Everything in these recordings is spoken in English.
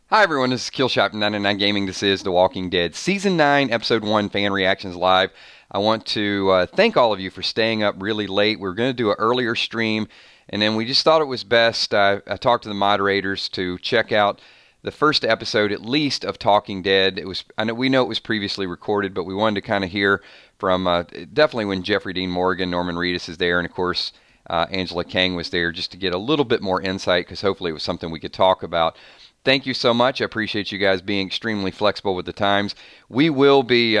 Hi everyone, this is Killshot from 99 Gaming. This is The Walking Dead Season 9, Episode 1 Fan Reactions Live. I want to thank all of you for staying up really late. We were going to do an earlier stream, and then we just thought it was best. I talked to the moderators to check out the first episode, at least, of Talking Dead. We know it was previously recorded, but we wanted to kind of hear from definitely when Jeffrey Dean Morgan, Norman Reedus is there, and of course Angela Kang was there, just to get a little bit more insight, because hopefully it was something we could talk about. Thank you so much. I appreciate you guys being extremely flexible with the times. We will be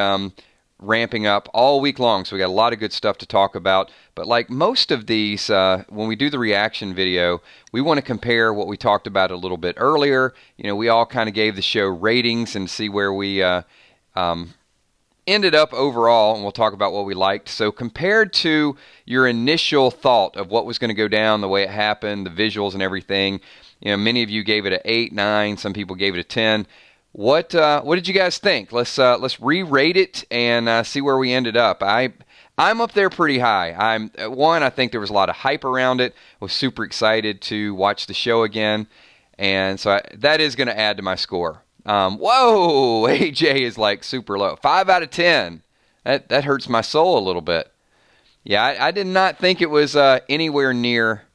ramping up all week long, so we got a lot of good stuff to talk about. But like most of these, when we do the reaction video, we want to compare what we talked about a little bit earlier. You know, we all kind of gave the show ratings and see where we ended up overall, and we'll talk about what we liked. So compared to your initial thought of what was going to go down, the way it happened, the visuals and everything, you know, many of you gave it an 8, 9. Some people gave it a 10. What did you guys think? Let's re-rate it and see where we ended up. I'm up there pretty high. I think there was a lot of hype around it. I was super excited to watch the show again, and so that is going to add to my score. Whoa, AJ is like super low. 5 out of 10. That hurts my soul a little bit. Yeah, I did not think it was anywhere near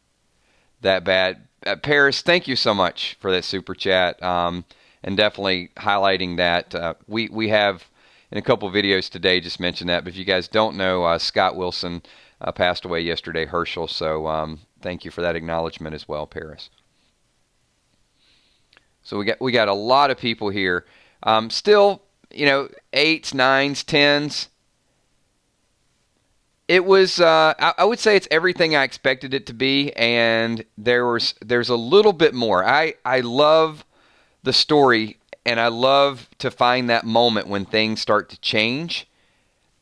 that bad. Paris, thank you so much for that super chat, and definitely highlighting that. We have, in a couple of videos today, just mentioned that. But if you guys don't know, Scott Wilson passed away yesterday, Herschel. So thank you for that acknowledgement as well, Paris. So we got a lot of people here. Still, you know, 8s, 9s, 10s. It was, I would say it's everything I expected it to be, and there's a little bit more. I love the story, and I love to find that moment when things start to change.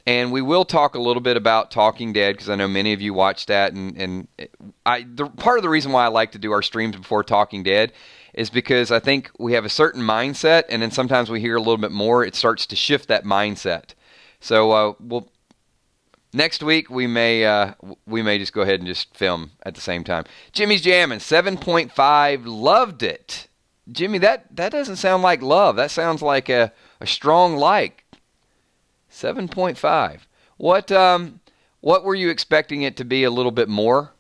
And we will talk a little bit about Talking Dead, because I know many of you watched that, and part of the reason why I like to do our streams before Talking Dead is because I think we have a certain mindset, and then sometimes we hear a little bit more, it starts to shift that mindset. So next week, we may just go ahead and just film at the same time. Jimmy's jamming, 7.5, loved it. Jimmy, that doesn't sound like love. That sounds like a strong like. 7.5. What were you expecting it to be a little bit more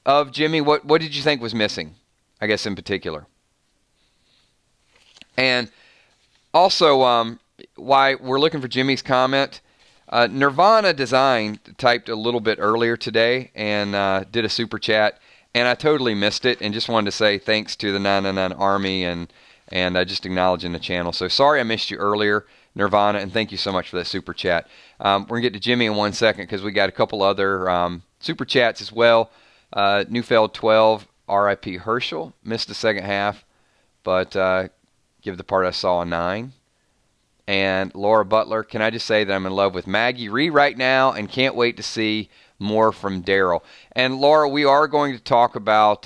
of, Jimmy? What did you think was missing, I guess, in particular? And also, why we're looking for Jimmy's comment, Nirvana Design typed a little bit earlier today and did a super chat, and I totally missed it, and just wanted to say thanks to the 999 Army and just acknowledging the channel. So sorry I missed you earlier, Nirvana, and thank you so much for that super chat. We're going to get to Jimmy in 1 second because we got a couple other super chats as well. Neufeld 12, R.I.P. Herschel, missed the second half, but give the part I saw a 9. And Laura Butler, can I just say that I'm in love with Maggie Ree right now and can't wait to see more from Daryl. And Laura, we are going to talk about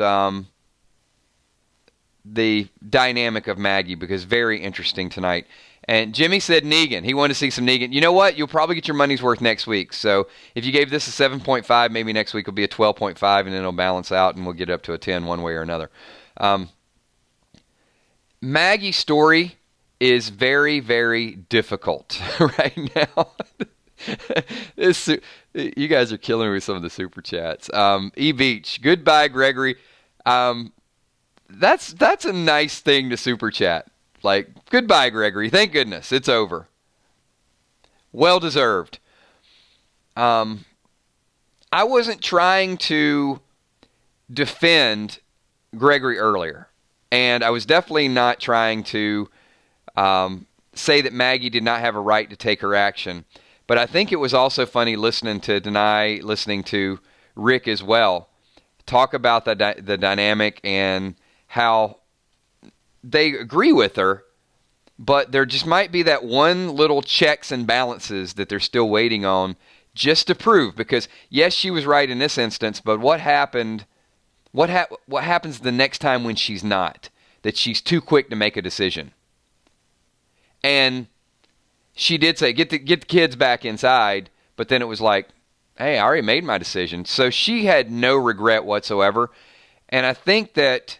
the dynamic of Maggie, because very interesting tonight. And Jimmy said Negan. He wanted to see some Negan. You know what? You'll probably get your money's worth next week. So if you gave this a 7.5, maybe next week will be a 12.5, and then it'll balance out, and we'll get up to a 10 one way or another. Maggie's story is very, very difficult right now. You guys are killing me with some of the super chats. E Beach, goodbye, Gregory. That's a nice thing to super chat. Like, goodbye, Gregory. Thank goodness it's over. Well deserved. I wasn't trying to defend Gregory earlier, and I was definitely not trying to say that Maggie did not have a right to take her action. But I think it was also funny listening to Rick as well, talk about the dynamic and how they agree with her, but there just might be that one little checks and balances that they're still waiting on just to prove. Because yes, she was right in this instance, but what happened? What happens the next time when she's not? That she's too quick to make a decision. And she did say, get the kids back inside, but then it was like, hey, I already made my decision. So she had no regret whatsoever. And I think that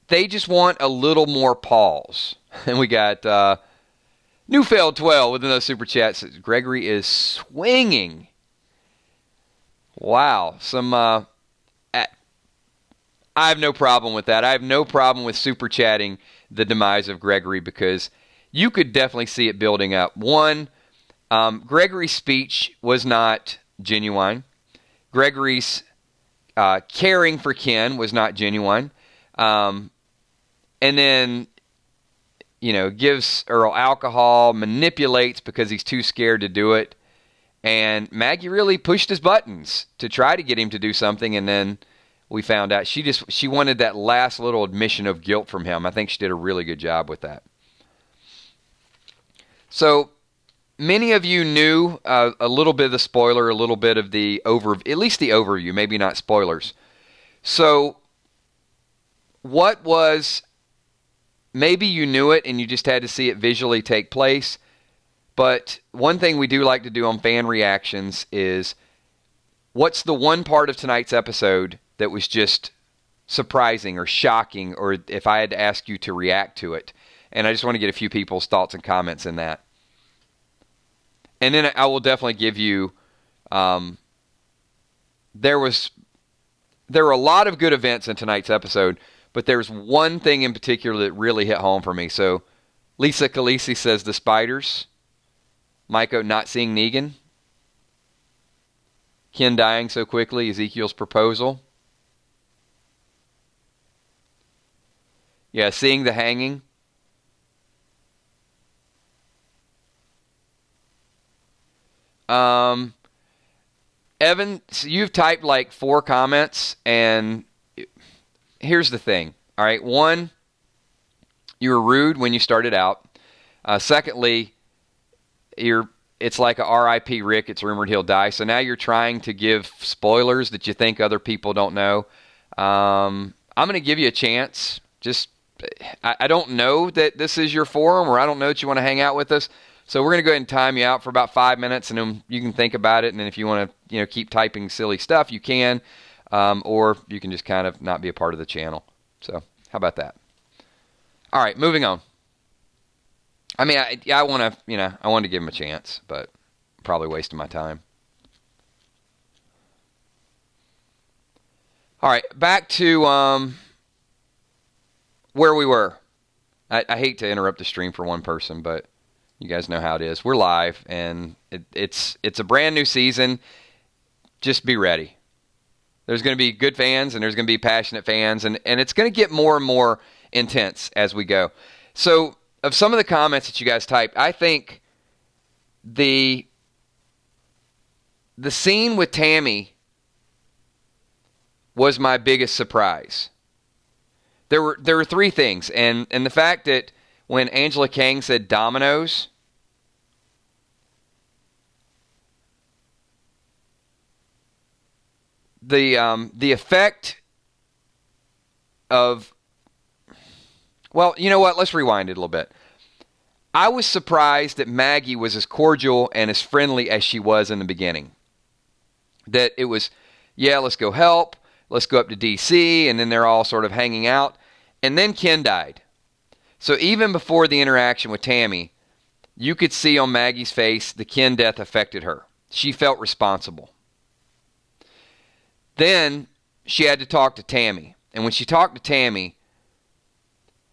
they just want a little more pause. And we got Newfeld 12 with another super chat. Says, Gregory is swinging. Wow. I have no problem with that. I have no problem with super chatting the demise of Gregory because you could definitely see it building up. One, Gregory's speech was not genuine. Gregory's caring for Ken was not genuine. And then, gives Earl alcohol, manipulates because he's too scared to do it. And Maggie really pushed his buttons to try to get him to do something, and then we found out she wanted that last little admission of guilt from him. I think she did a really good job with that. So many of you knew a little bit of the spoiler, a little bit of the at least the overview, maybe not spoilers. So what was, maybe you knew it and you just had to see it visually take place. But one thing we do like to do on fan reactions is, what's the one part of tonight's episode that was just surprising or shocking, or if I had to ask you to react to it? And I just want to get a few people's thoughts and comments in that. And then I will definitely give you, there were a lot of good events in tonight's episode, but there's one thing in particular that really hit home for me. So Lisa Khaleesi says the spiders. Maiko not seeing Negan. Ken dying so quickly. Ezekiel's proposal. Yeah, seeing the hanging. Evan, so you've typed like 4 comments, and here's the thing. All right, one, you were rude when you started out. Secondly, it's like a R.I.P. Rick. It's rumored he'll die. So now you're trying to give spoilers that you think other people don't know. I'm going to give you a chance. I don't know that this is your forum, or I don't know that you want to hang out with us. So we're going to go ahead and time you out for about 5 minutes, and then you can think about it. And then if you want to, keep typing silly stuff, you can, or you can just kind of not be a part of the channel. So how about that? All right, moving on. I mean, I want to, I wanted to give him a chance, but probably wasting my time. All right, back to where we were. I hate to interrupt the stream for one person, but you guys know how it is. We're live, and it's a brand new season. Just be ready. There's going to be good fans, and there's going to be passionate fans, and it's going to get more and more intense as we go. So, of some of the comments that you guys typed, I think the scene with Tammy was my biggest surprise. There were 3 things, and the fact that when Angela Kang said dominoes, the effect of, well, you know what? Let's rewind it a little bit. I was surprised that Maggie was as cordial and as friendly as she was in the beginning. That it was, yeah, let's go help. Let's go up to D.C. And then they're all sort of hanging out. And then Ken died. So even before the interaction with Tammy, you could see on Maggie's face the Ken death affected her. She felt responsible. Then she had to talk to Tammy. And when she talked to Tammy,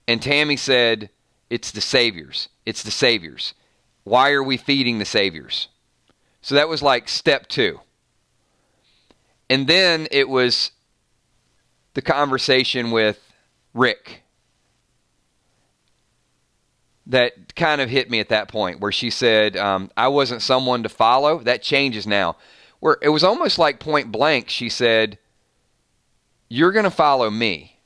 and Tammy said, it's the saviors. It's the saviors. Why are we feeding the saviors? So that was like step 2. And then it was the conversation with Rick that kind of hit me at that point, where she said, I wasn't someone to follow. That changes now. Where it was almost like point blank, she said, you're going to follow me.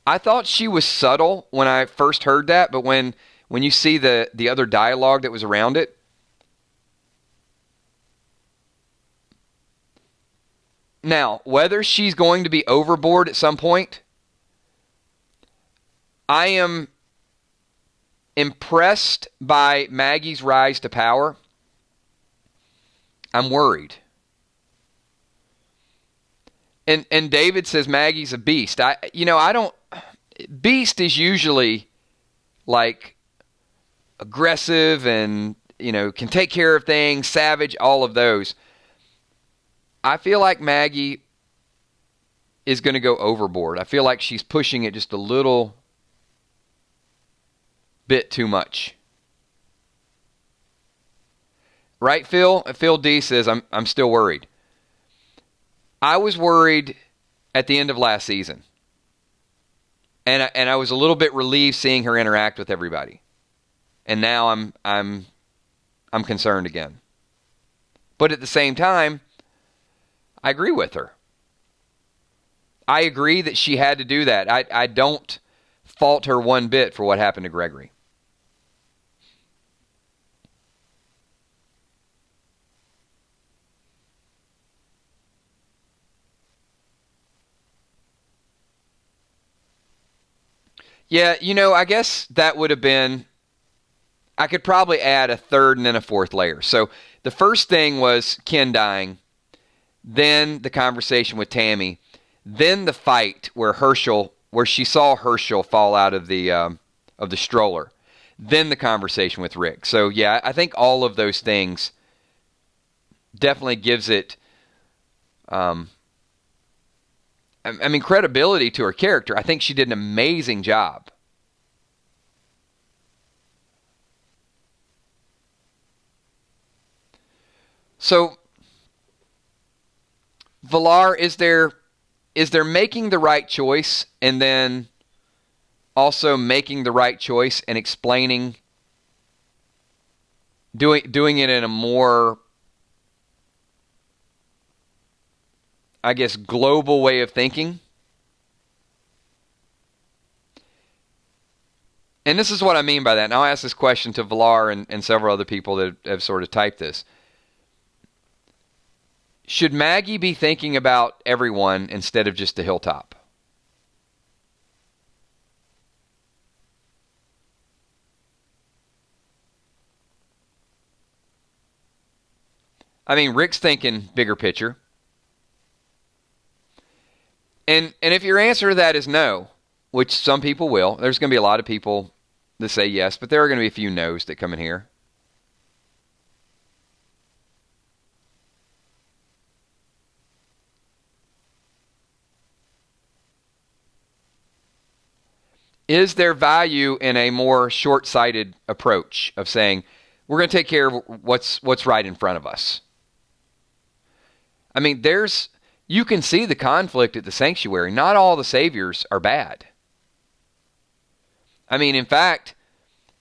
I thought she was subtle when I first heard that, but when you see the other dialogue that was around it, now, whether she's going to be overboard at some point, I am impressed by Maggie's rise to power. I'm worried. And David says Maggie's a beast. I don't. Beast is usually like aggressive and, can take care of things, savage, all of those. I feel like Maggie is going to go overboard. I feel like she's pushing it just a little bit too much. Right, Phil? Phil D says, I'm still worried. I was worried at the end of last season. And I was a little bit relieved seeing her interact with everybody. And now I'm concerned again. But at the same time, I agree with her. I agree that she had to do that. I don't fault her one bit for what happened to Gregory. Yeah, I guess that would have been, I could probably add a third and then a fourth layer. So the first thing was Ken dying, then the conversation with Tammy, then the fight where she saw Herschel fall out of the stroller, then the conversation with Rick. So yeah, I think all of those things definitely gives it, credibility to her character. I think she did an amazing job. So, Villar, is there making the right choice and then also making the right choice and explaining, doing it in a more, I guess, global way of thinking? And this is what I mean by that. And I'll ask this question to Villar and several other people that have sort of typed this. Should Maggie be thinking about everyone instead of just the Hilltop? Rick's thinking bigger picture. And if your answer to that is no, which some people will, there's going to be a lot of people that say yes, but there are going to be a few no's that come in here. Is there value in a more short-sighted approach of saying, we're going to take care of what's right in front of us? You can see the conflict at the sanctuary. Not all the saviors are bad. In fact,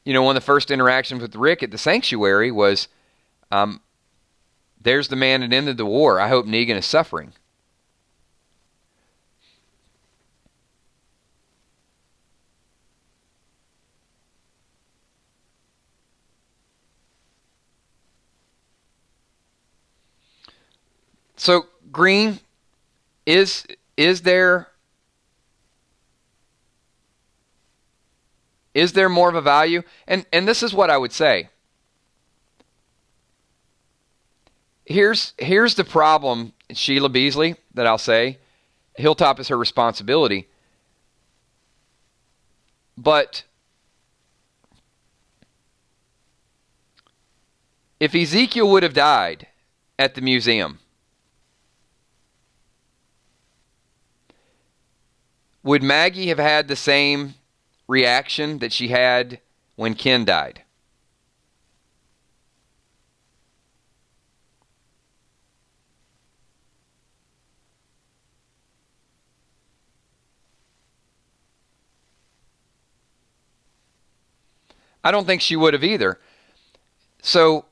one of the first interactions with Rick at the sanctuary was, there's the man that ended the war. I hope Negan is suffering. So, Green, is there more of a value? And this is what I would say. Here's the problem, Sheila Beasley, that I'll say. Hilltop is her responsibility. But if Ezekiel would have died at the museum, would Maggie have had the same reaction that she had when Ken died? I don't think she would have either. So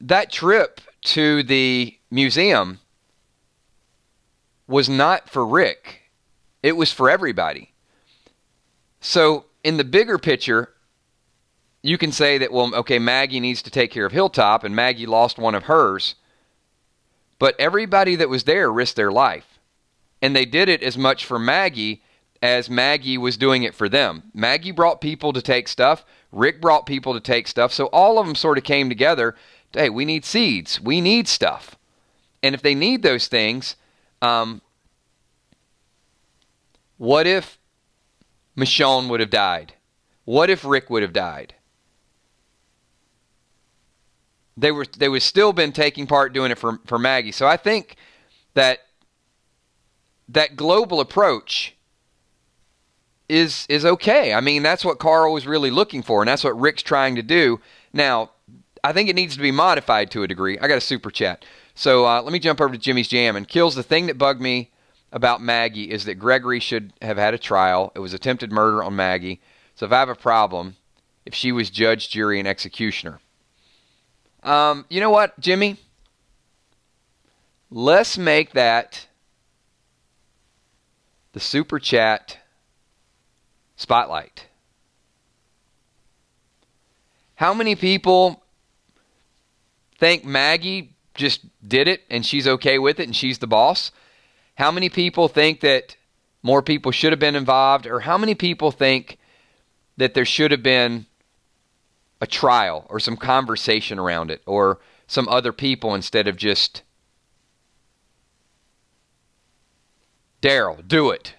that trip to the museum was not for Rick. It was for everybody. So in the bigger picture, you can say that, well, okay, Maggie needs to take care of Hilltop, and Maggie lost one of hers. But everybody that was there risked their life. And they did it as much for Maggie as Maggie was doing it for them. Maggie brought people to take stuff. Rick brought people to take stuff. So all of them sort of came together. Hey, we need seeds. We need stuff. And if they need those things, what if Michonne would have died? What if Rick would have died? They would still been taking part doing it for Maggie. So I think that global approach is okay. I mean, that's what Carl was really looking for, and that's what Rick's trying to do. Now, I think it needs to be modified to a degree. I got a super chat. So let me jump over to Jimmy's Jam. And Kills, the thing that bugged me about Maggie is that Gregory should have had a trial. It was attempted murder on Maggie. So if I have a problem, if she was judge, jury, and executioner. You know what, Jimmy? Let's make that the super chat spotlight. How many people think Maggie just did it and she's okay with it and she's the boss? How many people think that more people should have been involved? Or how many people think that there should have been a trial or some conversation around it or some other people instead of just Daryl, do it?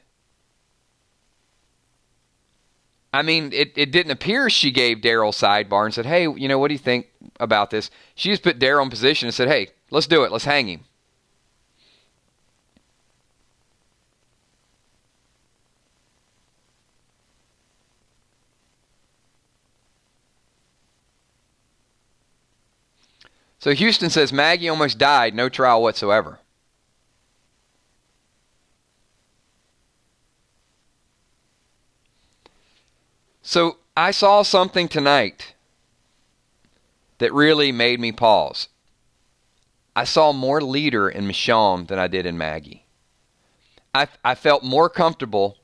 I mean, it didn't appear she gave Daryl sidebar and said, hey, you know, what do you think about this? She just put Daryl in position and said, hey, let's do it. Let's hang him. So Houston says, Maggie almost died, no trial whatsoever. So I saw something tonight that really made me pause. I saw more leader in Michonne than I did in Maggie. I felt more comfortable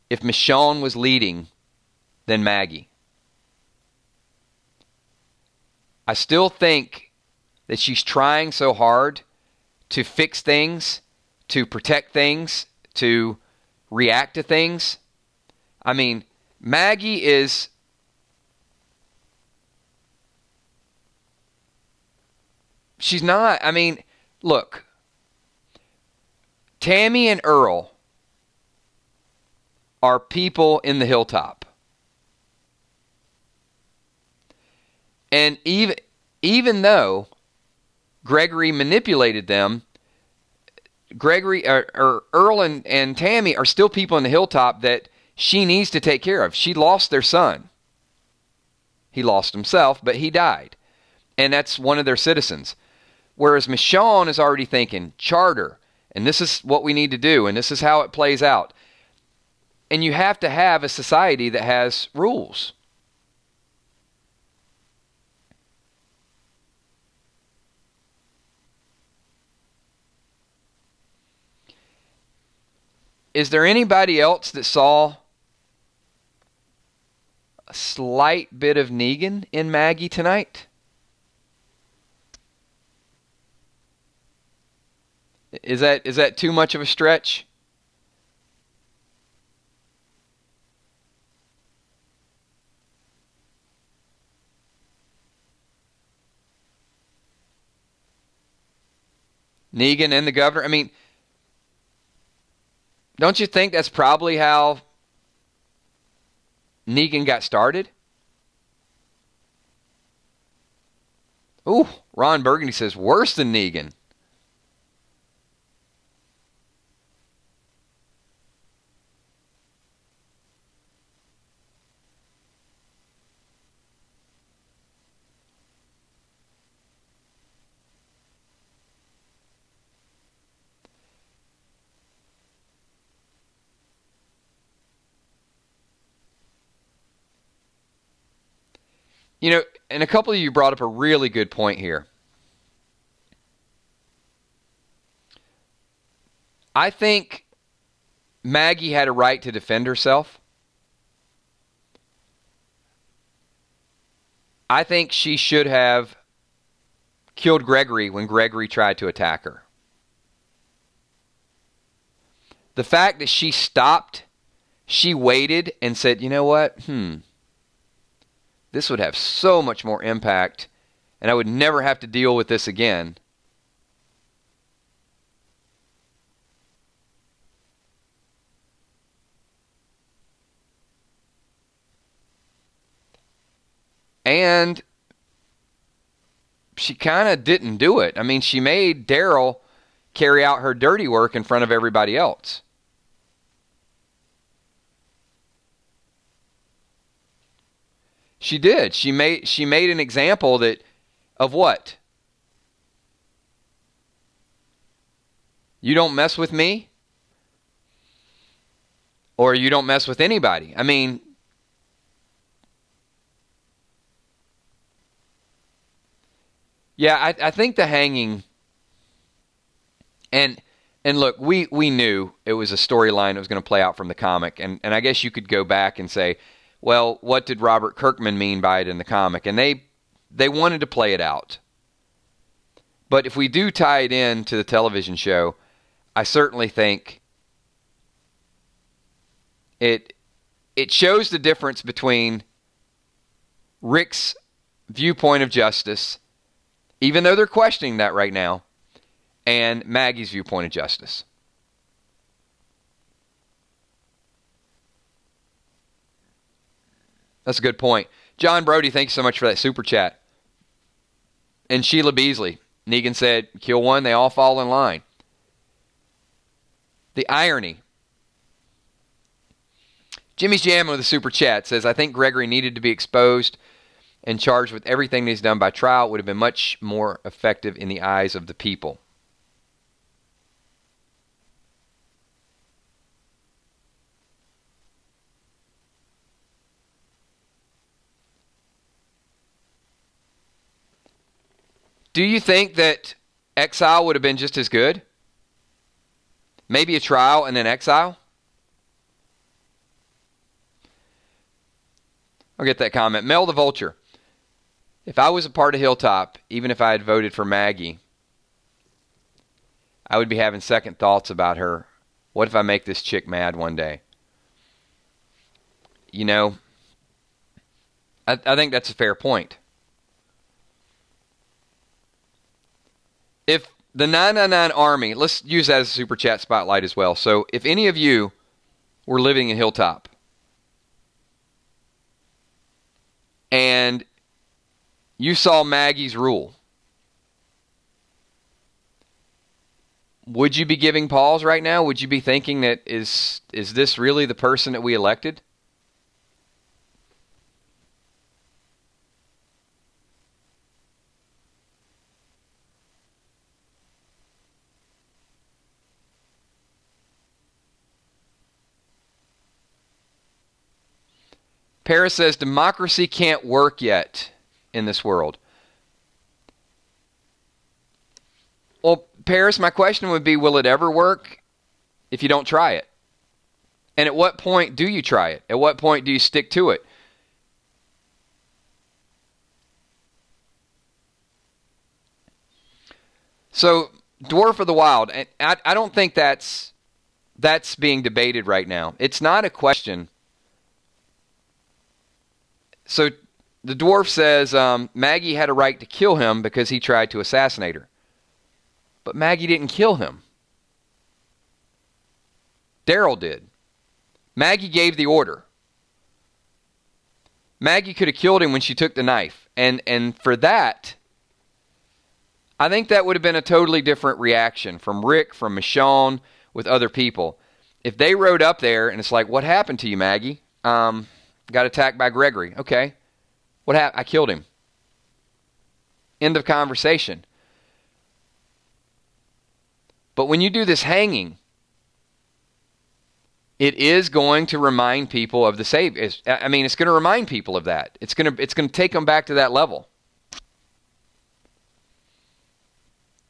if Michonne was leading than Maggie. I still think that she's trying so hard to fix things, to protect things, to react to things. I mean, Maggie is she's not, I mean, look, Tammy and Earl are people in the Hilltop. And even though Gregory manipulated them, Gregory or Earl and Tammy are still people in the Hilltop that she needs to take care of. She lost their son. He lost himself, but he died. And that's one of their citizens. Whereas Michonne is already thinking, charter, and this is what we need to do, and this is how it plays out. And you have to have a society that has rules. Is there anybody else that saw a slight bit of Negan in Maggie tonight? Is that too much of a stretch? Negan and the governor? I mean, don't you think that's probably how Negan got started? Ooh, Ron Burgundy says worse than Negan. You know, and a couple of you brought up a really good point here. I think Maggie had a right to defend herself. I think she should have killed Gregory when Gregory tried to attack her. The fact that she stopped, she waited and said, you know what? This would have so much more impact, and I would never have to deal with this again. And she kind of didn't do it. I mean, she made Daryl carry out her dirty work in front of everybody else. She did. She made an example of what? You don't mess with me? Or you don't mess with anybody. I mean, yeah, I think the hanging, and look, we knew it was a storyline that was going to play out from the comic, and I guess you could go back and say, well, what did Robert Kirkman mean by it in the comic? And they wanted to play it out. But if we do tie it in to the television show, I certainly think it shows the difference between Rick's viewpoint of justice, even though they're questioning that right now, and Maggie's viewpoint of justice. That's a good point. John Brody, thank you so much for that super chat. And Sheila Beasley, Negan said, kill one, they all fall in line. The irony. Jimmy's Jam with a super chat says, I think Gregory needed to be exposed and charged with everything that he's done by trial. It would have been much more effective in the eyes of the people. Do you think that exile would have been just as good? Maybe a trial and then exile? I'll get that comment. Mel the Vulture. If I was a part of Hilltop, even if I had voted for Maggie, I would be having second thoughts about her. What if I make this chick mad one day? You know, I think that's a fair point. If the 999 Army, let's use that as a super chat spotlight as well. So if any of you were living in Hilltop and you saw Maggie's rule, would you be giving pause right now? Would you be thinking that is this really the person that we elected? Paris says democracy can't work yet in this world. Well, Paris, my question would be, will it ever work if you don't try it? And at what point do you try it? At what point do you stick to it? So, Dwarf of the Wild, and I don't think that's being debated right now. It's not a question. So the dwarf says Maggie had a right to kill him because he tried to assassinate her. But Maggie didn't kill him. Daryl did. Maggie gave the order. Maggie could have killed him when she took the knife. And for that, I think that would have been a totally different reaction from Rick, from Michonne, with other people. If they rode up there and it's like, what happened to you, Maggie? Got attacked by Gregory. Okay. What happened? I killed him. End of conversation. But when you do this hanging, it is going to remind people of the Savior. I mean, it's going to remind people of that. It's going to take them back to that level.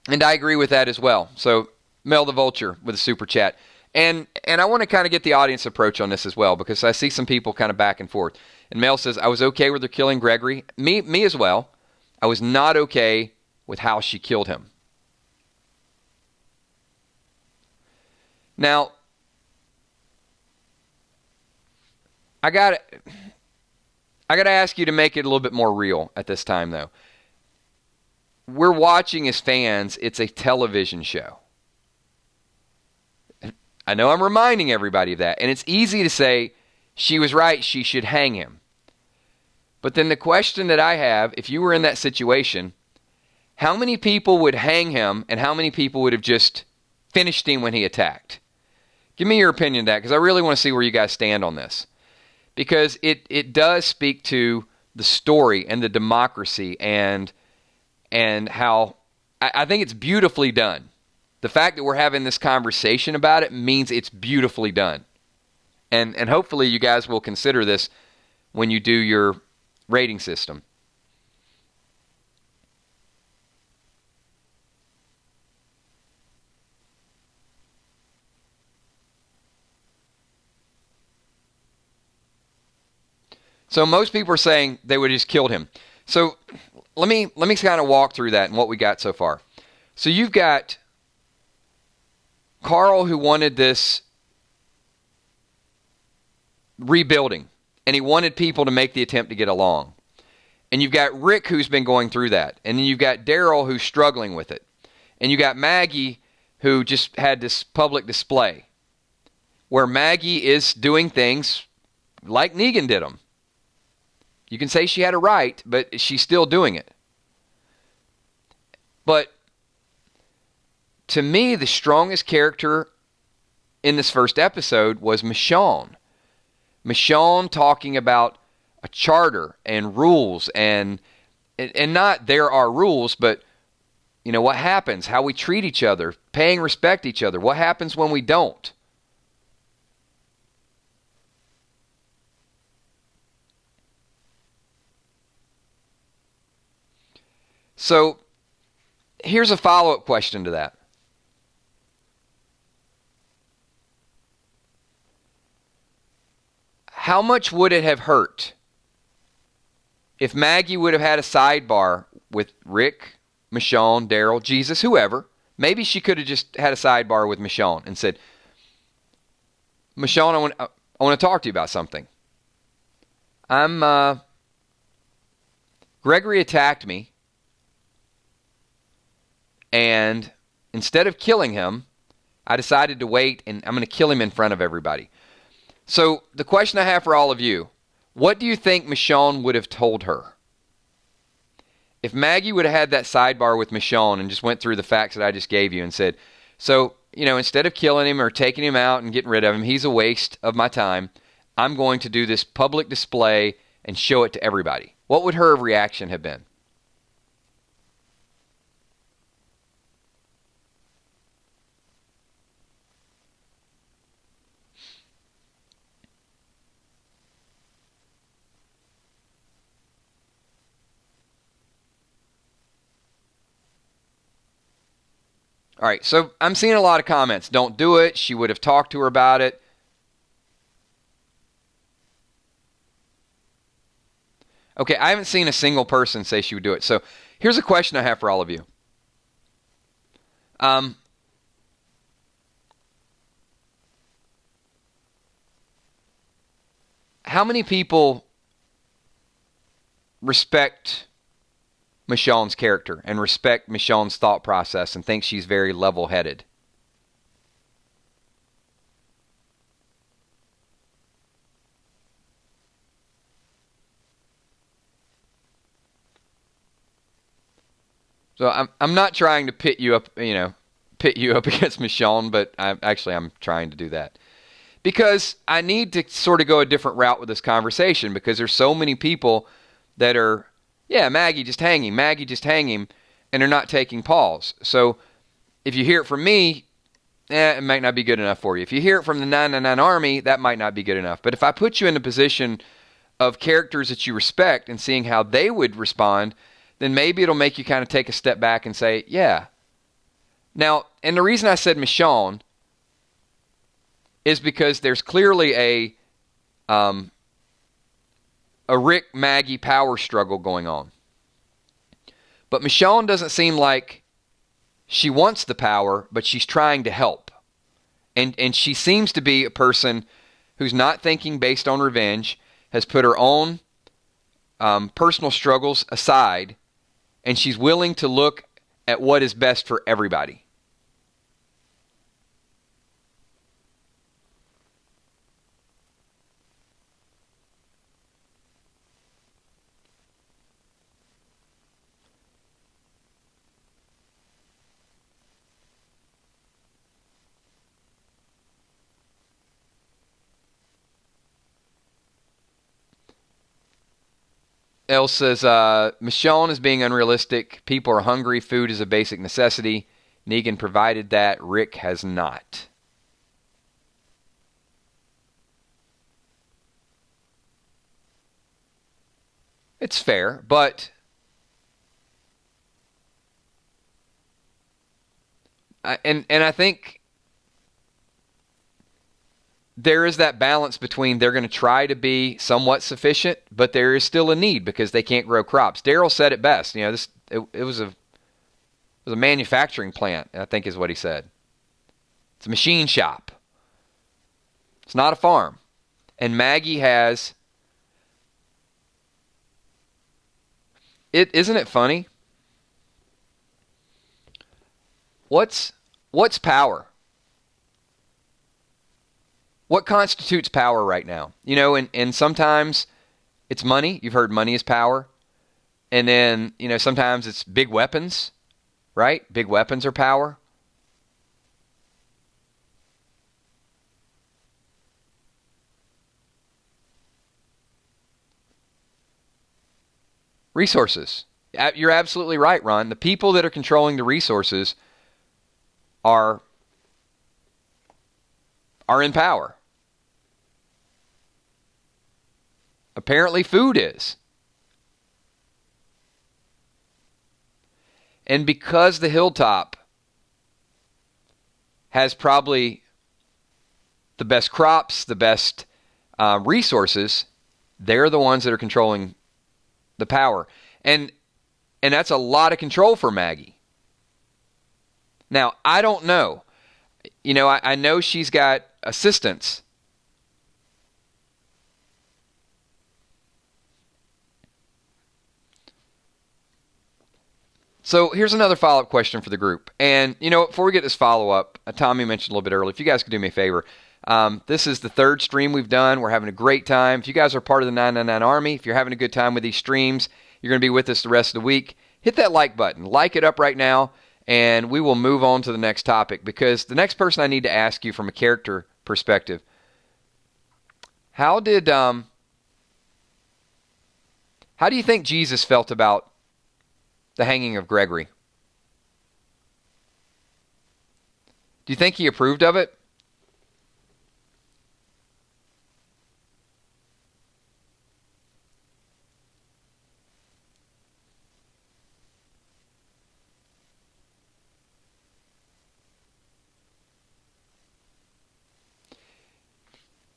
And I agree with that as well. So, Mel the Vulture with a super chat. And I want to kind of get the audience approach on this as well, because I see some people kind of back and forth. And Mel says, I was okay with her killing Gregory. Me as well. I was not okay with how she killed him. Now, I got to ask you to make it a little bit more real at this time, though. We're watching as fans. It's a television show. I know I'm reminding everybody of that. And it's easy to say, she was right, she should hang him. But then the question that I have, if you were in that situation, how many people would hang him and how many people would have just finished him when he attacked? Give me your opinion of that, because I really want to see where you guys stand on this. Because it does speak to the story and the democracy and how I think it's beautifully done. The fact that we're having this conversation about it means it's beautifully done. And hopefully you guys will consider this when you do your rating system. So most people are saying they would have just killed him. So let me kind of walk through that and what we got so far. So you've got Carl, who wanted this rebuilding, and he wanted people to make the attempt to get along. And you've got Rick, who's been going through that. And then you've got Daryl, who's struggling with it. And you got Maggie, who just had this public display where Maggie is doing things like Negan did them. You can say she had a right, but she's still doing it. But to me, the strongest character in this first episode was Michonne. Michonne talking about a charter and rules and not there are rules, but you know what happens, how we treat each other, paying respect to each other, what happens when we don't. So here's a follow-up question to that. How much would it have hurt if Maggie would have had a sidebar with Rick, Michonne, Daryl, Jesus, whoever? Maybe she could have just had a sidebar with Michonne and said, Michonne, I want to talk to you about something. Gregory attacked me. And instead of killing him, I decided to wait, and I'm going to kill him in front of everybody. So the question I have for all of you, what do you think Michonne would have told her? If Maggie would have had that sidebar with Michonne and just went through the facts that I just gave you and said, so, instead of killing him or taking him out and getting rid of him, he's a waste of my time, I'm going to do this public display and show it to everybody. What would her reaction have been? All right, so I'm seeing a lot of comments. Don't do it. She would have talked to her about it. Okay, I haven't seen a single person say she would do it. So here's a question I have for all of you. How many people respect Michonne's character and respect Michonne's thought process and think she's very level-headed? So I'm not trying to pit you up against Michonne, but I'm trying to do that. Because I need to sort of go a different route with this conversation, because there's so many people that are, Maggie, just hang him, Maggie, just hang him, and they're not taking pause. So if you hear it from me, it might not be good enough for you. If you hear it from the 999 Army, that might not be good enough. But if I put you in a position of characters that you respect and seeing how they would respond, then maybe it'll make you kind of take a step back and say, yeah. Now, and the reason I said Michonne is because there's clearly a Rick-Maggie power struggle going on. But Michonne doesn't seem like she wants the power, but she's trying to help. And she seems to be a person who's not thinking based on revenge, has put her own personal struggles aside, and she's willing to look at what is best for everybody. Elle says, Michonne is being unrealistic. People are hungry. Food is a basic necessity. Negan provided that. Rick has not. It's fair, but and I think there is that balance between they're going to try to be somewhat sufficient, but there is still a need because they can't grow crops. Daryl said it best. You know, it was a manufacturing plant, I think is what he said. It's a machine shop. It's not a farm. And Maggie has it. Isn't it funny? What's power? What constitutes power right now? You know, and sometimes it's money. You've heard money is power. And then, you know, sometimes it's big weapons, right? Big weapons are power. Resources. You're absolutely right, Ron. The people that are controlling the resources are in power. Apparently food is. And because the Hilltop has probably the best crops, the best resources, they're the ones that are controlling the power. And that's a lot of control for Maggie. Now, I don't know. You know, I know she's got assistants. So here's another follow-up question for the group. And, you know, before we get this follow-up, Tommy mentioned a little bit earlier, if you guys could do me a favor, this is the third stream we've done. We're having a great time. If you guys are part of the 999 Army, if you're having a good time with these streams, you're going to be with us the rest of the week, hit that like button. Like it up right now, and we will move on to the next topic, because the next person I need to ask you from a character perspective, how do you think Jesus felt about the hanging of Gregory? Do you think he approved of it?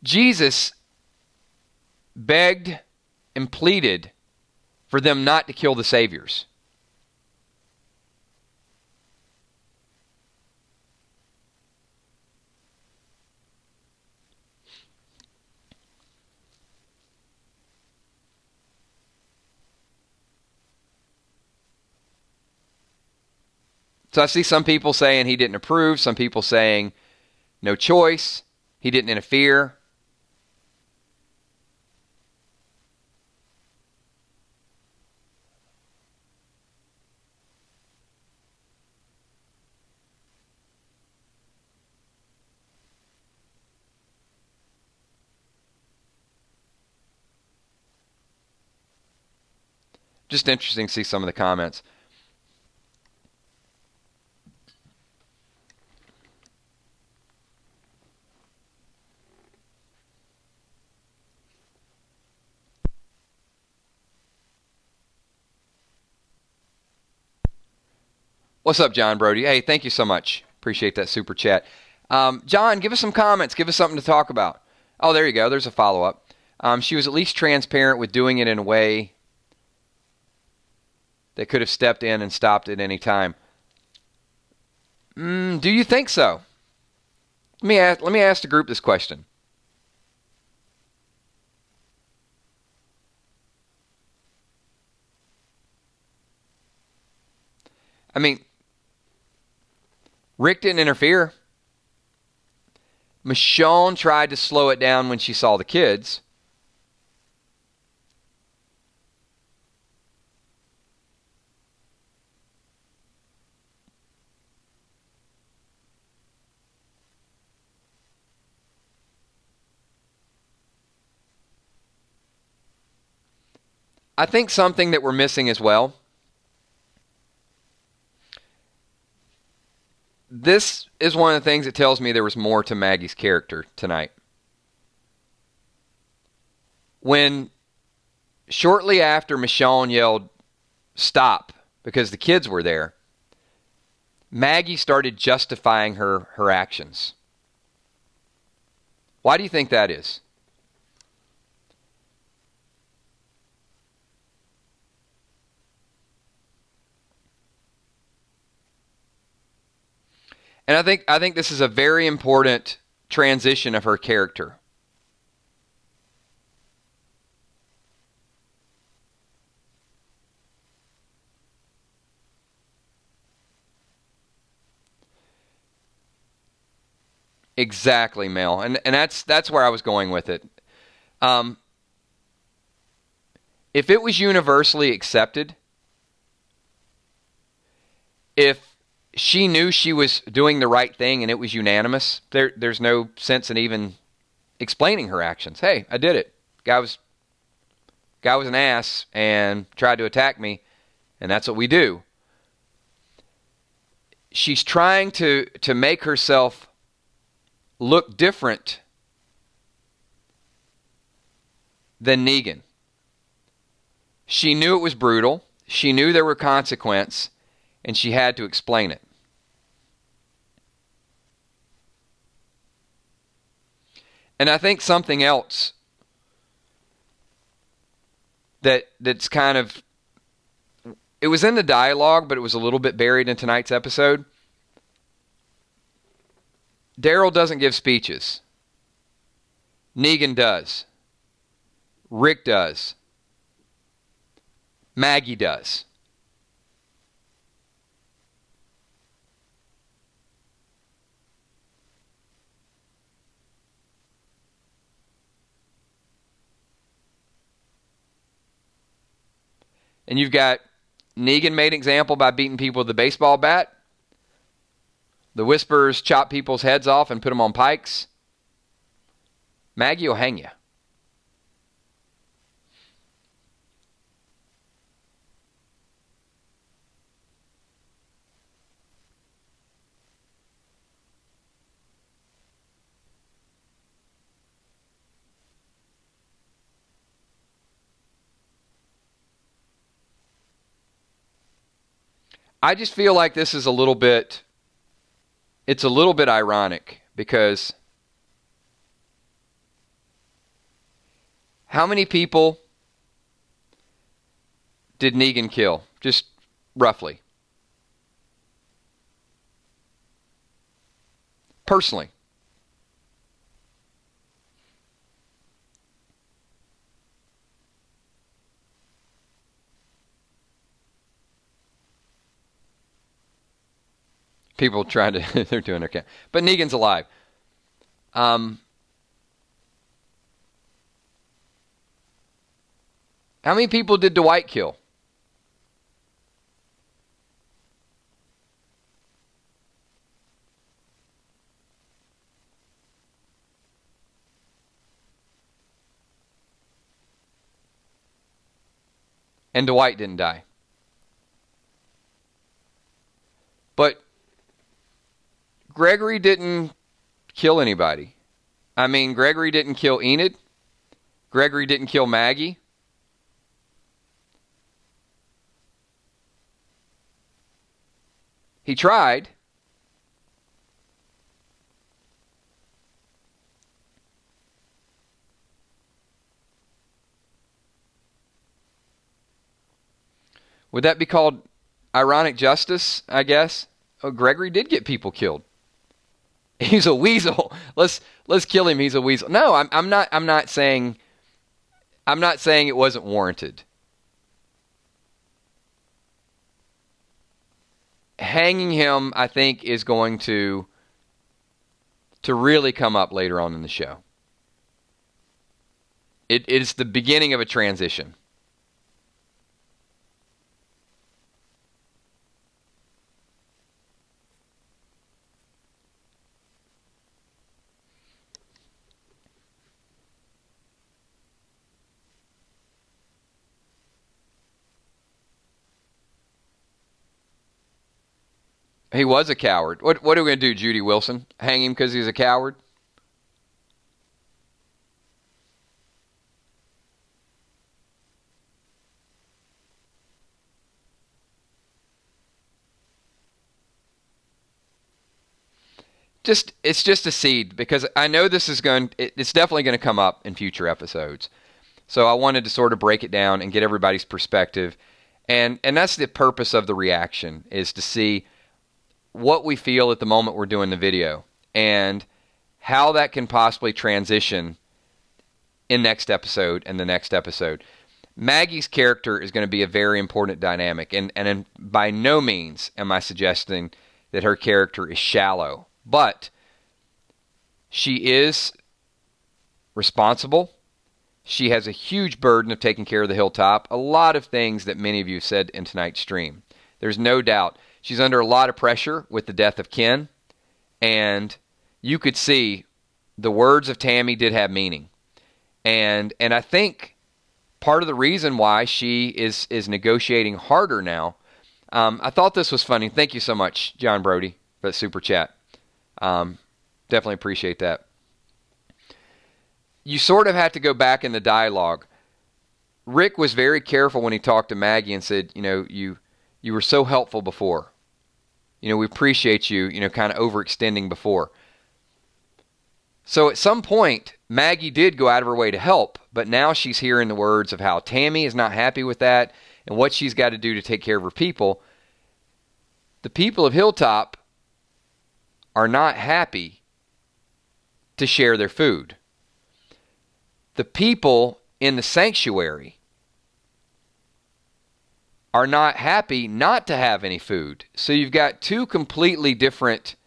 Jesus begged and pleaded for them not to kill the saviors. So I see some people saying he didn't approve, some people saying no choice, he didn't interfere. Just interesting to see some of the comments. What's up, John Brody? Hey, thank you so much. Appreciate that super chat. John, give us some comments. Give us something to talk about. Oh, there you go. There's a follow-up. She was at least transparent with doing it in a way that could have stepped in and stopped at any time. Do you think so? Let me ask the group this question. I mean, Rick didn't interfere. Michonne tried to slow it down when she saw the kids. I think something that we're missing as well. This is one of the things that tells me there was more to Maggie's character tonight. When shortly after Michonne yelled, "Stop," because the kids were there, Maggie started justifying her actions. Why do you think that is? And I think this is a very important transition of her character. Exactly, Mel. And that's where I was going with it. Um, if it was universally accepted, if she knew she was doing the right thing and it was unanimous, there's no sense in even explaining her actions. Hey, I did it. Guy was an ass and tried to attack me, and that's what we do. She's trying to make herself look different than Negan. She knew it was brutal. She knew there were consequences, and she had to explain it. And I think something else that's kind of, it was in the dialogue, but it was a little bit buried in tonight's episode. Daryl doesn't give speeches. Negan does. Rick does. Maggie does. And you've got Negan made an example by beating people with a baseball bat. The Whisperers chop people's heads off and put them on pikes. Maggie will hang you. I just feel like this is it's a little bit ironic because how many people did Negan kill? Just roughly. Personally. People trying to, they're doing okay. But Negan's alive. How many people did Dwight kill? And Dwight didn't die. But Gregory didn't kill anybody. I mean, Gregory didn't kill Enid. Gregory didn't kill Maggie. He tried. Would that be called ironic justice, I guess? Oh, Gregory did get people killed. He's a weasel. Let's kill him. He's a weasel. No, I'm not saying it wasn't warranted. Hanging him, I think, is going to really come up later on in the show. It is the beginning of a transition. He was a coward. What are we going to do, Judy Wilson? Hang him because he's a coward? It's just a seed, because I know it's definitely going to come up in future episodes. So I wanted to sort of break it down and get everybody's perspective. And that's the purpose of the reaction, is to see what we feel at the moment we're doing the video and how that can possibly transition in next episode and the next episode. Maggie's character is going to be a very important dynamic, and by no means am I suggesting that her character is shallow, but she is responsible. She has a huge burden of taking care of the Hilltop. A lot of things that many of you said in tonight's stream. There's no doubt. She's under a lot of pressure with the death of Ken, and you could see the words of Tammy did have meaning. And I think part of the reason why she is negotiating harder now, I thought this was funny. Thank you so much, John Brody, for the super chat. Definitely appreciate that. You sort of have to go back in the dialogue. Rick was very careful when he talked to Maggie and said, you were so helpful before. We appreciate you, kind of overextending before. So at some point, Maggie did go out of her way to help, but now she's hearing the words of how Tammy is not happy with that and what she's got to do to take care of her people. The people of Hilltop are not happy to share their food. The people in the sanctuary are not happy not to have any food. So you've got two completely different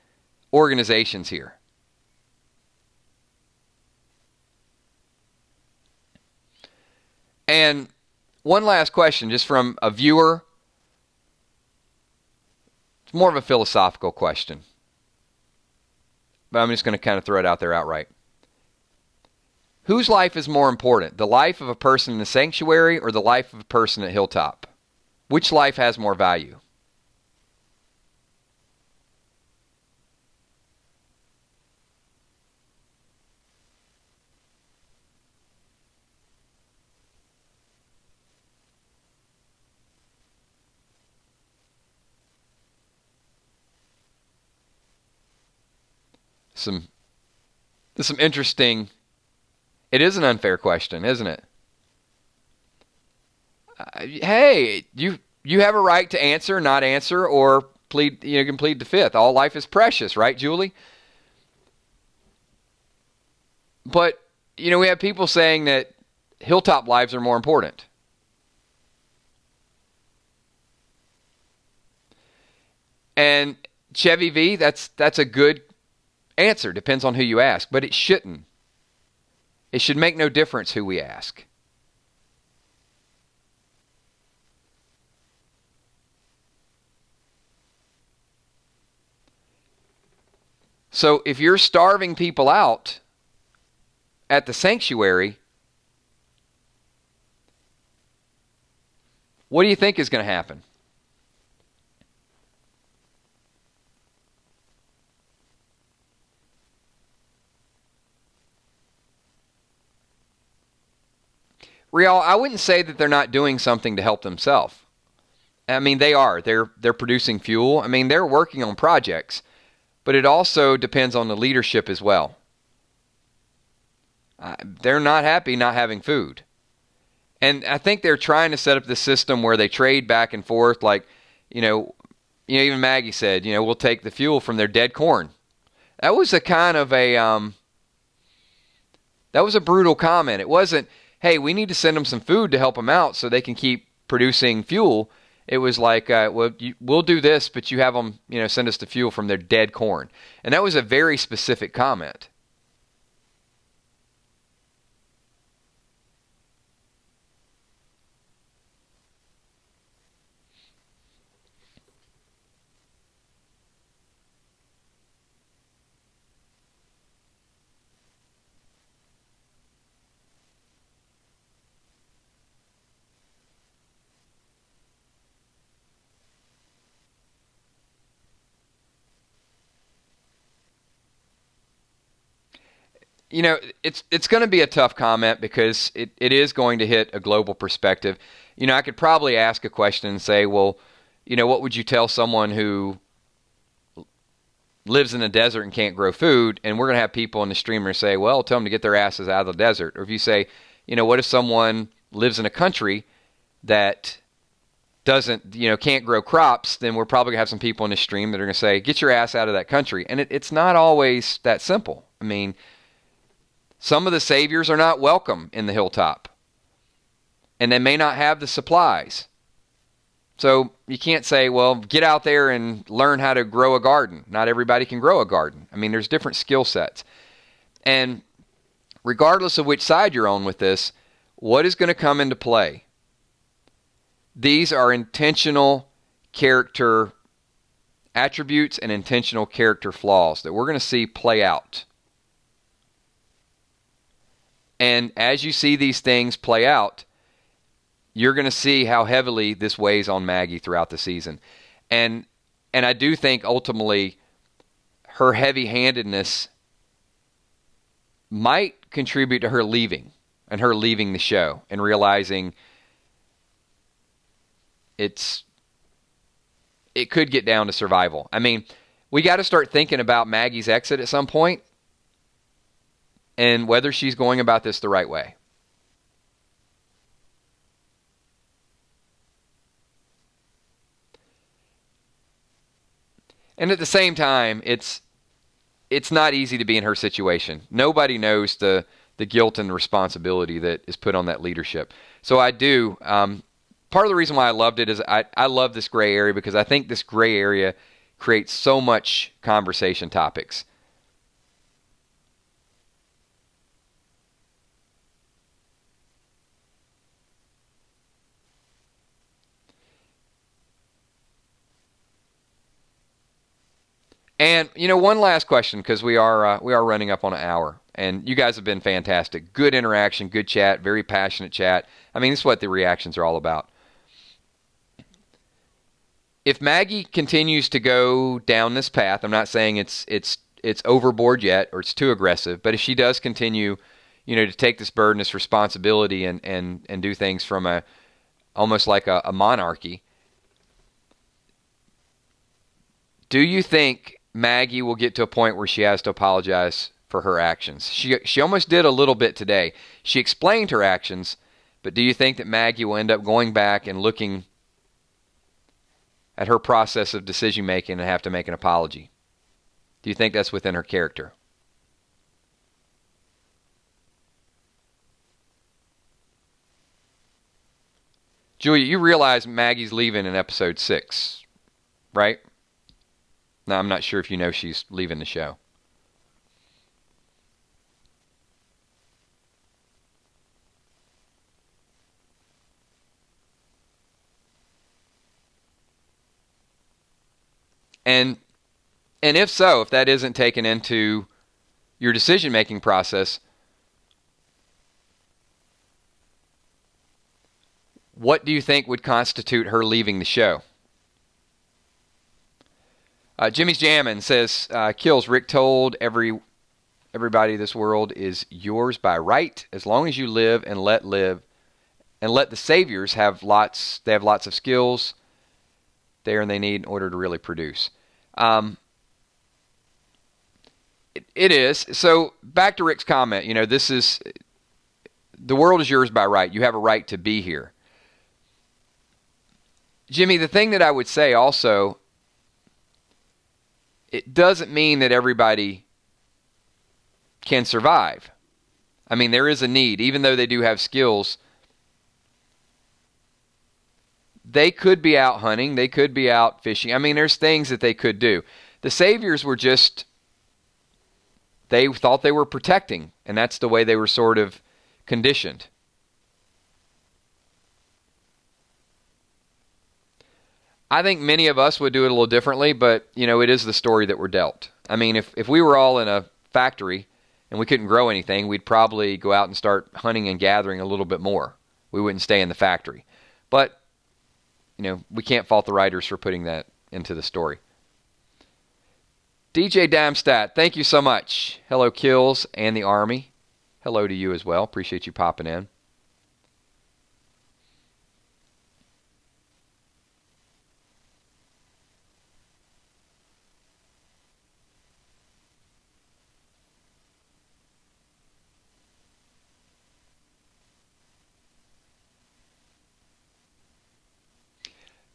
organizations here. And one last question, just from a viewer. It's more of a philosophical question, but I'm just going to kind of throw it out there outright. Whose life is more important, the life of a person in the sanctuary or the life of a person at Hilltop? Which life has more value? There's some interesting. It is an unfair question, isn't it? Hey, you have a right to answer, not answer, or plead. You can plead the fifth. All life is precious, right, Julie? But we have people saying that Hilltop lives are more important. And Chevy V, that's a good answer. Depends on who you ask, but it shouldn't. It should make no difference who we ask. So if you're starving people out at the sanctuary, what do you think is going to happen? Rial, I wouldn't say that they're not doing something to help themselves. I mean, they are. They're producing fuel. I mean, they're working on projects. But it also depends on the leadership as well. They're not happy not having food. And I think they're trying to set up this system where they trade back and forth. Like, even Maggie said, we'll take the fuel from their dead corn. That was a kind of that was a brutal comment. It wasn't, hey, we need to send them some food to help them out so they can keep producing fuel. It was like, we'll do this, but you have them, send us the fuel from their dead corn. And that was a very specific comment. it's going to be a tough comment because it is going to hit a global perspective. I could probably ask a question and say, well, what would you tell someone who lives in the desert and can't grow food? And we're going to have people in the streamer say, well, tell them to get their asses out of the desert. Or if you say, what if someone lives in a country that doesn't, can't grow crops, then we're probably going to have some people in the stream that are going to say, get your ass out of that country. And it's not always that simple. I mean, some of the saviors are not welcome in the Hilltop, and they may not have the supplies. So you can't say, well, get out there and learn how to grow a garden. Not everybody can grow a garden. I mean, there's different skill sets. And regardless of which side you're on with this, what is going to come into play? These are intentional character attributes and intentional character flaws that we're going to see play out. And as you see these things play out, you're going to see how heavily this weighs on Maggie throughout the season. And I do think ultimately her heavy-handedness might contribute to her leaving the show and realizing it could get down to survival. I mean, we got to start thinking about Maggie's exit at some point and whether she's going about this the right way. And at the same time, it's not easy to be in her situation. Nobody knows the guilt and responsibility that is put on that leadership. So I do. Part of the reason why I loved it is I love this gray area because I think this gray area creates so much conversation topics. And one last question because we are running up on an hour, and you guys have been fantastic. Good interaction, good chat, very passionate chat. I mean, this is what the reactions are all about. If Maggie continues to go down this path, I'm not saying it's overboard yet or it's too aggressive, but if she does continue, to take this burden, this responsibility, and do things from almost like a monarchy, do you think Maggie will get to a point where she has to apologize for her actions? She almost did a little bit today. She explained her actions, but do you think that Maggie will end up going back and looking at her process of decision making and have to make an apology? Do you think that's within her character? Julia, you realize Maggie's leaving in episode 6, right? Now, I'm not sure if you know she's leaving the show. And if so, if that isn't taken into your decision-making process, what do you think would constitute her leaving the show? Jimmy's Jammin' says, Kills, Rick told everybody this world is yours by right, as long as you live, and let the saviors have lots of skills there and they need in order to really produce. It is. So back to Rick's comment, this is, the world is yours by right. You have a right to be here. Jimmy, the thing that I would say also, it doesn't mean that everybody can survive. I mean, there is a need. Even though they do have skills, they could be out hunting. They could be out fishing. I mean, there's things that they could do. The saviors were just, they thought they were protecting, and that's the way they were sort of conditioned. I think many of us would do it a little differently, but, it is the story that we're dealt. I mean, if we were all in a factory and we couldn't grow anything, we'd probably go out and start hunting and gathering a little bit more. We wouldn't stay in the factory. But, we can't fault the writers for putting that into the story. DJ Damstat, thank you so much. Hello, Kills and the Army. Hello to you as well. Appreciate you popping in.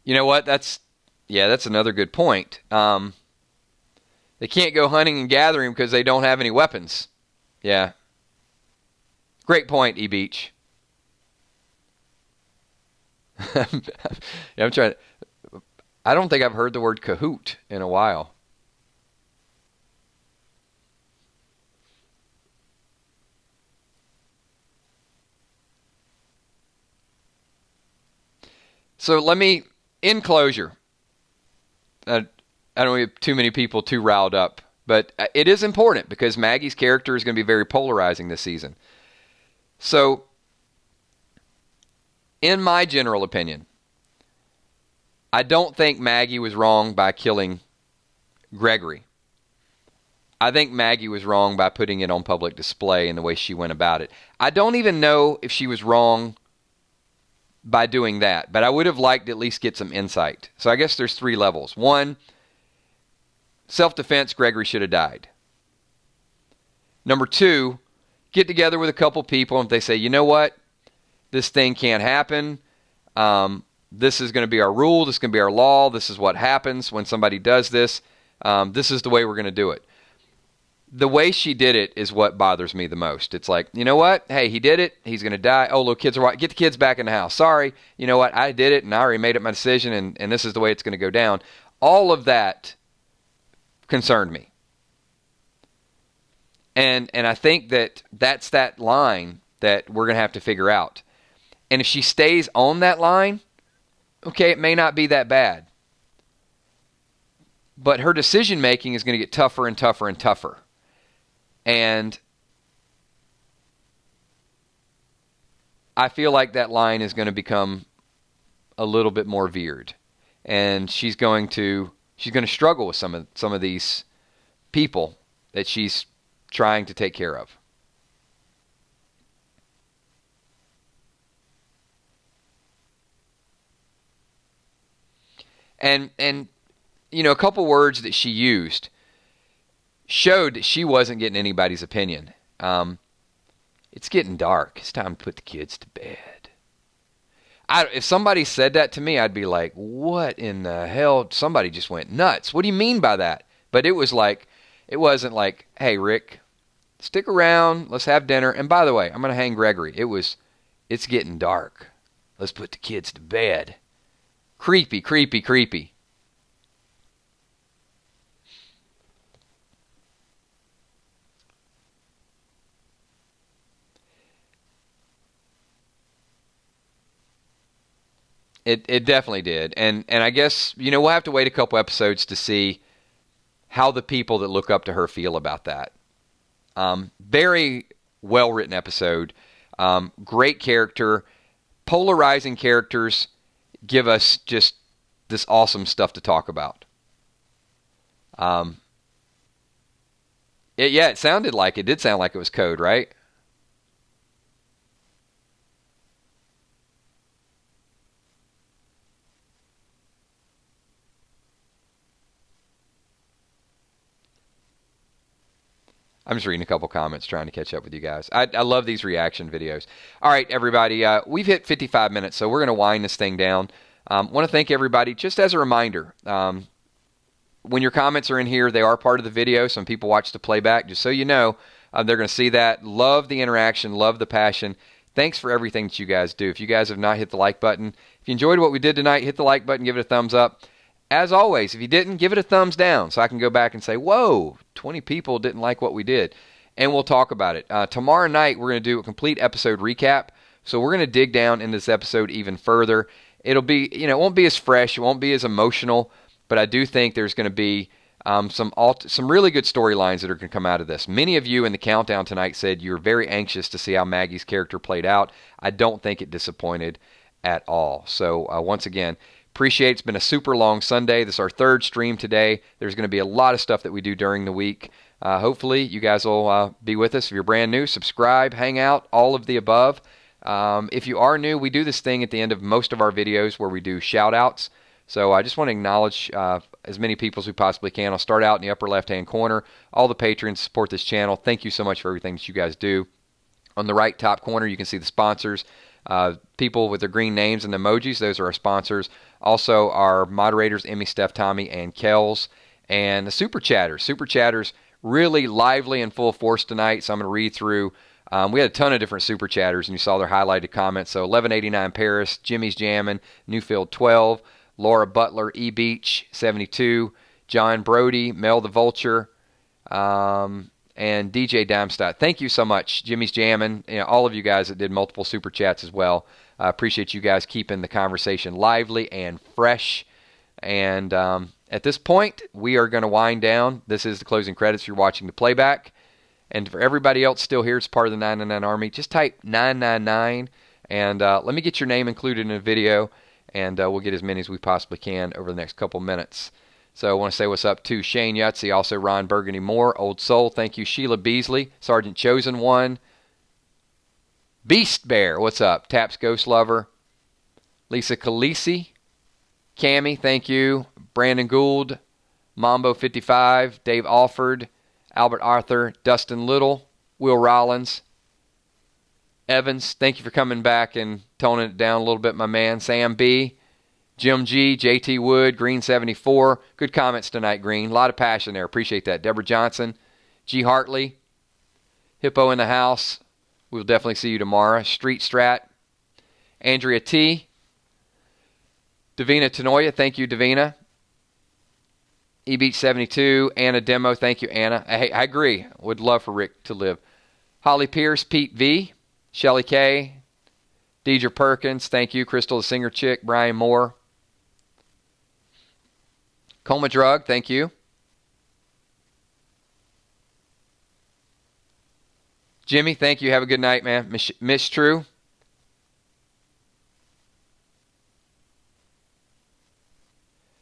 You know what? That's another good point. They can't go hunting and gathering because they don't have any weapons. Yeah. Great point, E Beach. Yeah, I'm trying. I don't think I've heard the word cahoot in a while. So let me, in closure, I don't want too many people too riled up, but it is important because Maggie's character is going to be very polarizing this season. So, in my general opinion, I don't think Maggie was wrong by killing Gregory. I think Maggie was wrong by putting it on public display in the way she went about it. I don't even know if she was wrong by doing that, but I would have liked to at least get some insight. So I guess there's 3 levels. 1, self-defense, Gregory should have died. Number 2, get together with a couple people and if they say, you know what, this thing can't happen, this is going to be our rule, this is going to be our law, this is what happens when somebody does this, this is the way we're going to do it. The way she did it is what bothers me the most. It's like, you know what? Hey, he did it. He's going to die. Oh, look, kids are get the kids back in the house. Sorry. You know what? I did it, and I already made up my decision, and this is the way it's going to go down. All of that concerned me. And I think that's that line that we're going to have to figure out. And if she stays on that line, okay, it may not be that bad. But her decision-making is going to get tougher and tougher and tougher. And I feel like that line is going to become a little bit more veered, and she's going to struggle with some of these people that she's trying to take care of. And you know, a couple words that she used showed that she wasn't getting anybody's opinion. It's getting dark. It's time to put the kids to bed. If somebody said that to me, I'd be like, what in the hell? Somebody just went nuts. What do you mean by that? But it wasn't like, hey, Rick, stick around. Let's have dinner. And by the way, I'm going to hang Gregory. It's getting dark. Let's put the kids to bed. Creepy, creepy, creepy. It definitely did. And I guess, you know, we'll have to wait a couple episodes to see how the people that look up to her feel about that. Very well-written episode. Great character. Polarizing characters give us just this awesome stuff to talk about. It did sound like it was code, right? I'm just reading a couple comments, trying to catch up with you guys. I love these reaction videos. All right, everybody, we've hit 55 minutes, so we're going to wind this thing down. Want to thank everybody. Just as a reminder, when your comments are in here, they are part of the video. Some people watch the playback. Just so you know, they're going to see that. Love the interaction. Love the passion. Thanks for everything that you guys do. If you guys have not hit the like button, if you enjoyed what we did tonight, hit the like button, give it a thumbs up. As always, if you didn't, give it a thumbs down so I can go back and say, whoa, 20 people didn't like what we did. And we'll talk about it. Tomorrow night, we're going to do a complete episode recap. So we're going to dig down in this episode even further. It'll be, you know, it won't be as fresh. It won't be as emotional. But I do think there's going to be some really good storylines that are going to come out of this. Many of you in the countdown tonight said you were very anxious to see how Maggie's character played out. I don't think it disappointed at all. So once again, Appreciate it. It's been a super long Sunday. This is our third stream today. There's going to be a lot of stuff that we do during the week. Hopefully, you guys will be with us. If you're brand new, subscribe, hang out, all of the above. If you are new, we do this thing at the end of most of our videos where we do shout-outs. So I just want to acknowledge as many people as we possibly can. I'll start out in the upper left-hand corner. All the patrons support this channel. Thank you so much for everything that you guys do. On the right top corner, you can see the sponsors. People with their green names and emojis, those are our sponsors. Also, our moderators, Emmy, Steph, Tommy, and Kells. And the Super Chatters. Super Chatters, really lively and full force tonight, so I'm going to read through. We had a ton of different Super Chatters, and you saw their highlighted comments. So 1189 Paris, Jimmy's Jammin', Newfield 12, Laura Butler, E Beach 72, John Brody, Mel the Vulture, and DJ Dimestott. Thank you so much, Jimmy's Jammin', all of you guys that did multiple Super Chats as well. I appreciate you guys keeping the conversation lively and fresh. And at this point, we are going to wind down. This is the closing credits if you're watching the playback. And for everybody else still here, it's part of the 999 Army, just type 999, and let me get your name included in the video, and we'll get as many as we possibly can over the next couple minutes. So I want to say what's up to Shane Yutzy, also Ron Burgundy Moore, Old Soul, thank you, Sheila Beasley, Sergeant Chosen One, Beast Bear, what's up, Taps Ghost Lover, Lisa Khaleesi, Cammy, thank you, Brandon Gould, Mambo 55, Dave Alford, Albert Arthur, Dustin Little, Will Rollins, Evans, thank you for coming back and toning it down a little bit, my man. Sam B, Jim G, JT Wood, Green 74. Good comments tonight, Green. A lot of passion there. Appreciate that. Deborah Johnson, G Hartley, Hippo in the house. We'll definitely see you tomorrow. Street Strat, Andrea T, Davina Tenoya, thank you, Davina. eBeach72, Anna Demo, thank you, Anna. Hey, I agree. Would love for Rick to live. Holly Pierce, Pete V, Shelly K, Deidre Perkins, thank you. Crystal the Singer Chick, Brian Moore. Coma Drug, thank you. Jimmy, thank you. Have a good night, man. Miss True.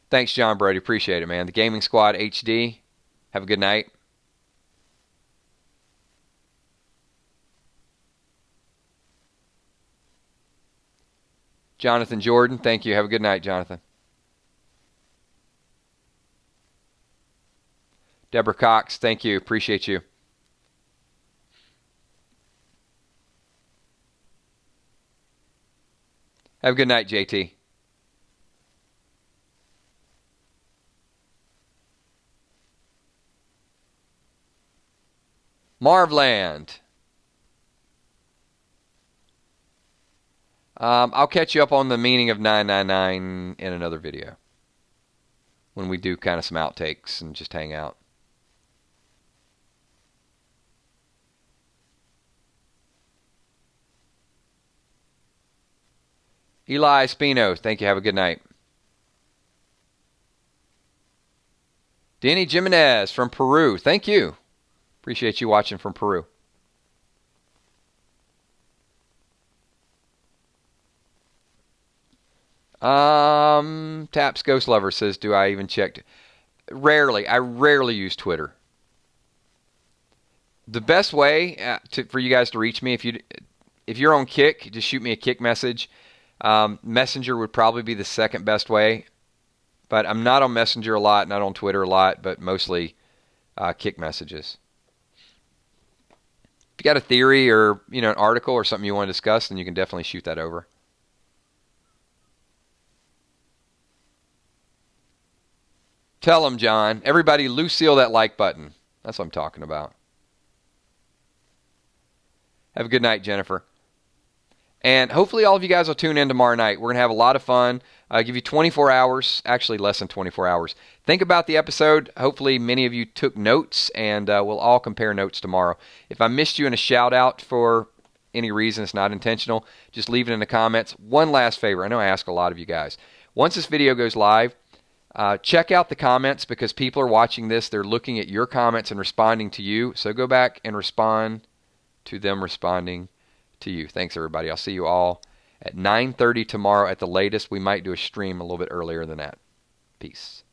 Thanks, John Brody. Appreciate it, man. The Gaming Squad HD. Have a good night. Jonathan Jordan. Thank you. Have a good night, Jonathan. Deborah Cox. Thank you. Appreciate you. Have a good night, JT. Marvland. I'll catch you up on the meaning of 999 in another video when we do kind of some outtakes and just hang out. Eli Espino, thank you. Have a good night. Danny Jimenez from Peru, thank you. Appreciate you watching from Peru. Taps Ghost Lover says, do I even check? Rarely. I rarely use Twitter. The best way for you guys to reach me, if you're on Kick, just shoot me a Kick message. Messenger would probably be the second best way. But I'm not on Messenger a lot, not on Twitter a lot, but mostly Kick messages. If you got a theory or an article or something you want to discuss, then you can definitely shoot that over. Tell them, John. Everybody, Lucille that like button. That's what I'm talking about. Have a good night, Jennifer. And hopefully all of you guys will tune in tomorrow night. We're going to have a lot of fun. I'll give you 24 hours, actually less than 24 hours. Think about the episode. Hopefully many of you took notes, and we'll all compare notes tomorrow. If I missed you in a shout-out for any reason, it's not intentional, just leave it in the comments. One last favor. I know I ask a lot of you guys. Once this video goes live, check out the comments because people are watching this. They're looking at your comments and responding to you. So go back and respond to them responding to you. Thanks, everybody. I'll see you all at 9:30 tomorrow at the latest. We might do a stream a little bit earlier than that. Peace.